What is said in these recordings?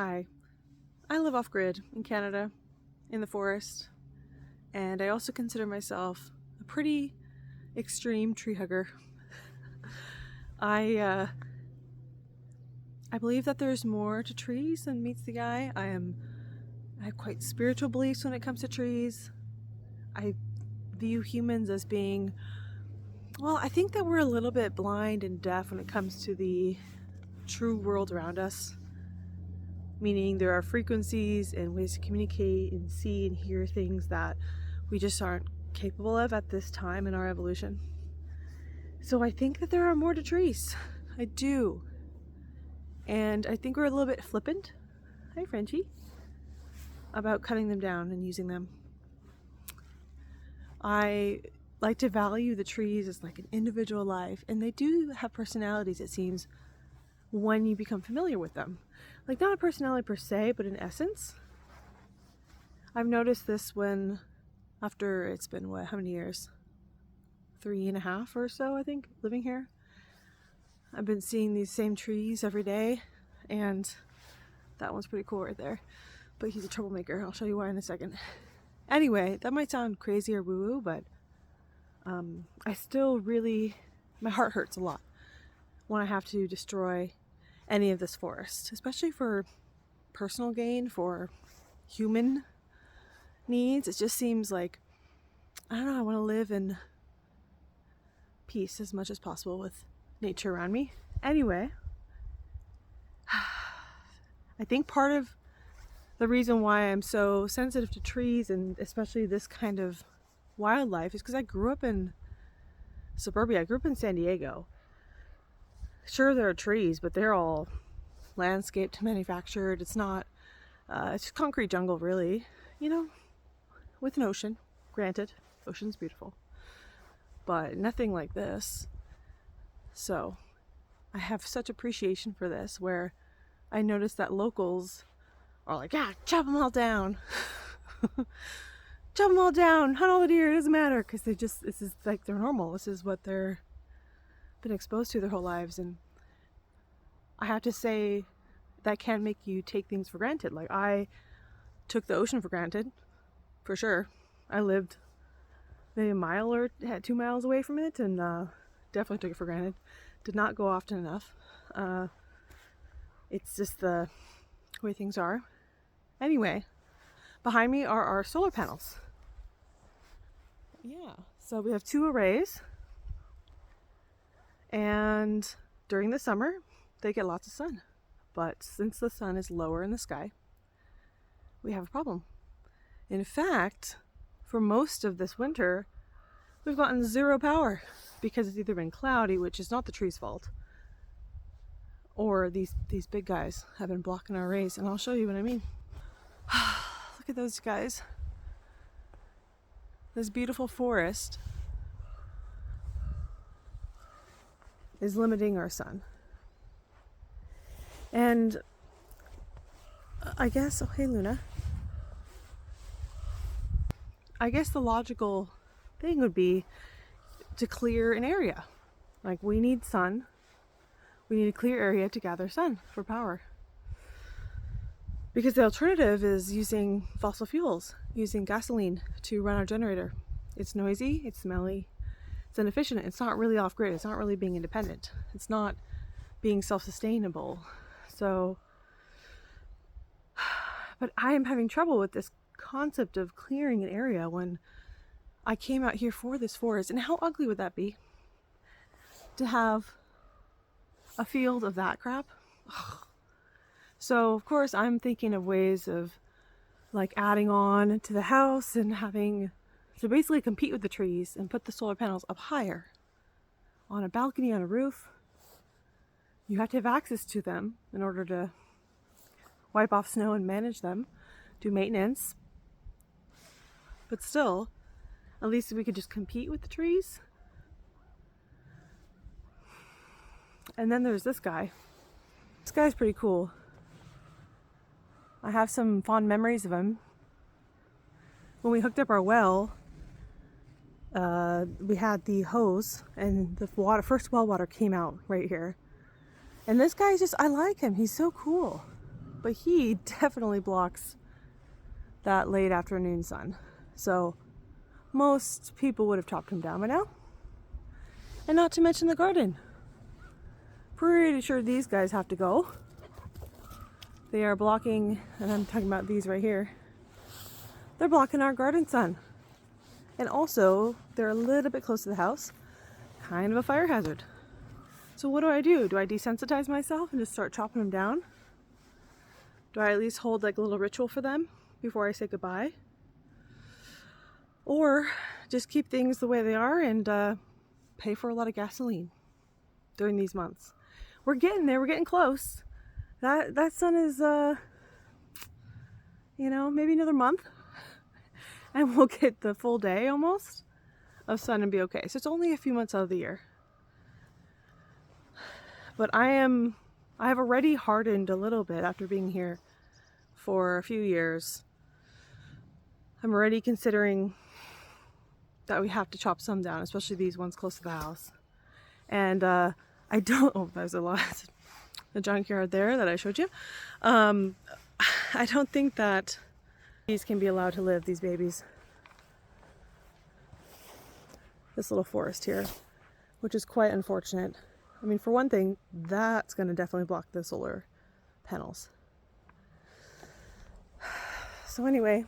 Hi, I live off-grid in Canada, in the forest, and I also consider myself a pretty extreme tree hugger. I uh, I believe that there's more to trees than meets the eye. I have quite spiritual beliefs when it comes to trees. I view humans as being, well, I think that we're a little bit blind and deaf when it comes to the true world around us. Meaning there are frequencies and ways to communicate and see and hear things that we just aren't capable of at this time in our evolution. So I think that there are more to trees. I do. And I think we're a little bit flippant, hi Frenchie, about cutting them down and using them. I like to value the trees as like an individual life, and they do have personalities, it seems, when you become familiar with them. Like, not a personality per se, but an essence. I've noticed this when, after it's been how many years? 3.5 or so, I think, living here. I've been seeing these same trees every day, and that one's pretty cool right there. But he's a troublemaker. I'll show you why in a second. Anyway, that might sound crazy or woo-woo, but I still really, my heart hurts a lot when I have to destroy any of this forest, especially for personal gain, for human needs. It just seems like, I don't know, I want to live in peace as much as possible with nature around me. Anyway, I think part of the reason why I'm so sensitive to trees, and especially this kind of wildlife, is because I grew up in suburbia. I grew up in San Diego. Sure, there are trees, but they're all landscaped, manufactured. It's not, it's just concrete jungle, really, you know, with an ocean. Granted, ocean's beautiful, but nothing like this. So I have such appreciation for this, where I notice that locals are like, yeah, chop them all down. Chop them all down, hunt all the deer, it doesn't matter, because this is like their normal. This is what they're been exposed to their whole lives. And I have to say, that can make you take things for granted. Like, I took the ocean for granted, for sure. I lived maybe a mile or 2 miles away from it, and definitely took it for granted. Did not go often enough. It's just the way things are. Anyway, behind me are our solar panels. Yeah, so we have 2 arrays, and during the summer they get lots of sun. But since the sun is lower in the sky, we have a problem. In fact, for most of this winter, we've gotten 0 power because it's either been cloudy, which is not the tree's fault, or these big guys have been blocking our rays. And I'll show you what I mean. Look at those guys. This beautiful forest is limiting our sun. And I guess, oh hey Luna, I guess the logical thing would be to clear an area. Like, we need sun. We need a clear area to gather sun for power. Because the alternative is using fossil fuels, using gasoline to run our generator. It's noisy, it's smelly, it's inefficient, it's not really off-grid, it's not really being independent, it's not being self-sustainable. So, but I am having trouble with this concept of clearing an area when I came out here for this forest. And how ugly would that be? To have a field of that crap? Ugh. So of course I'm thinking of ways of like adding on to the house and having to basically compete with the trees and put the solar panels up higher on a balcony, on a roof. You have to have access to them in order to wipe off snow and manage them, do maintenance. But still, at least we could just compete with the trees. And then there's this guy. This guy's pretty cool. I have some fond memories of him. When we hooked up our well, we had the hose, and the first well water came out right here. And this guy I like him. He's so cool. but he definitely blocks that late afternoon sun. So most people would have chopped him down by now. And not to mention the garden. Pretty sure these guys have to go. They are blocking, and I'm talking about these right here. They're blocking our garden sun. And also, they're a little bit close to the house. Kind of a fire hazard. So what do? Do I desensitize myself and just start chopping them down? Do I at least hold like a little ritual for them before I say goodbye? Or just keep things the way they are and pay for a lot of gasoline during these months? We're getting there. We're getting close. That sun is, maybe another month. And we'll get the full day almost of sun and be okay. So it's only a few months out of the year. But I have already hardened a little bit after being here for a few years. I'm already considering that we have to chop some down, especially these ones close to the house. And I don't, oh, there's a lot, the junkyard there that I showed you. I don't think that these can be allowed to live, these babies. This little forest here, which is quite unfortunate. I mean, for one thing, that's going to definitely block the solar panels. So anyway,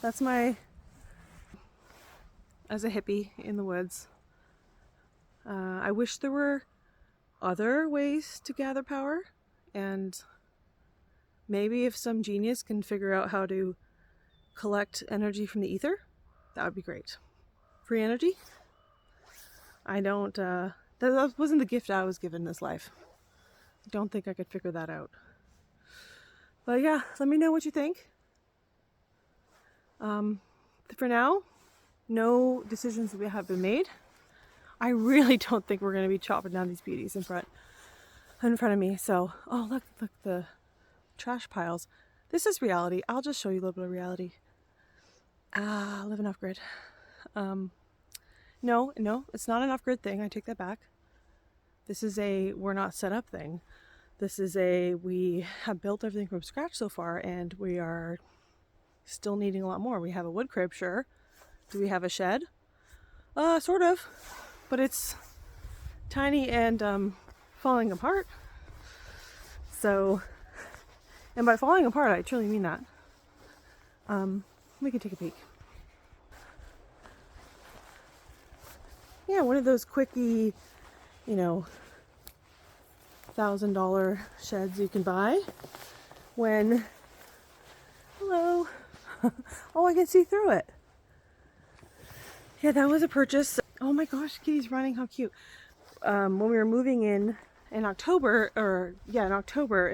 that's my, as a hippie in the woods. I wish there were other ways to gather power, and maybe if some genius can figure out how to collect energy from the ether, that would be great. Free energy? I don't, that wasn't the gift I was given this life. I don't think I could figure that out. But yeah, let me know what you think. For now, no decisions have been made. I really don't think we're going to be chopping down these beauties in front of me. So, oh, look, the trash piles. This is reality. I'll just show you a little bit of reality. Living off grid. No, it's not an off-grid thing. I take that back. This is a we're not set up thing. This is a we have built everything from scratch so far, and we are still needing a lot more. We have a wood crib, sure. Do we have a shed? Sort of, but it's tiny and falling apart. So, and by falling apart, I truly mean that. We can take a peek. Yeah, one of those quickie, $1,000 sheds you can buy when, hello, oh, I can see through it. Yeah, that was a purchase. Oh my gosh, Kitty's running, how cute. When we were moving in October, and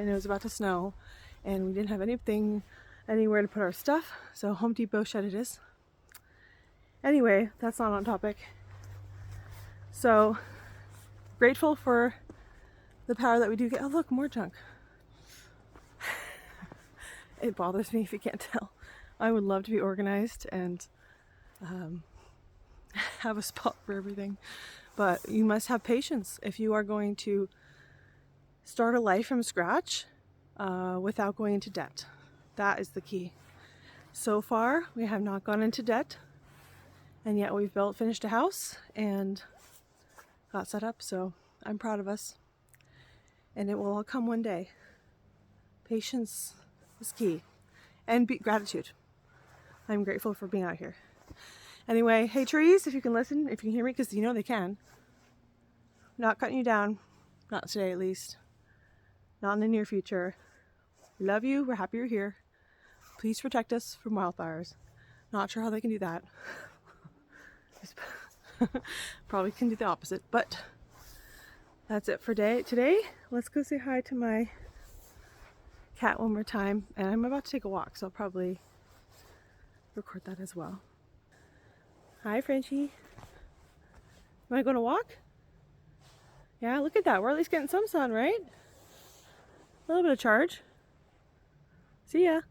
it was about to snow, and we didn't have anywhere to put our stuff, so Home Depot shed it is. Anyway, that's not on topic. So, grateful for the power that we do get. Oh look, more junk. It bothers me if you can't tell. I would love to be organized and have a spot for everything. But you must have patience if you are going to start a life from scratch without going into debt. That is the key. So far, we have not gone into debt, and yet we've finished a house and got set up, so I'm proud of us. And it will all come one day. Patience is key. And gratitude. I'm grateful for being out here. Anyway, hey trees, if you can listen, if you can hear me, because they can. Not cutting you down. Not today, at least. Not in the near future. We love you. We're happy you're here. Please protect us from wildfires. Not sure how they can do that. Probably can do the opposite, but that's it for today. Let's go say hi to my cat one more time, and I'm about to take a walk, so I'll probably record that as well. Hi, Frenchie. You want to go on a walk? Yeah, look at that. We're at least getting some sun, right? A little bit of charge. See ya.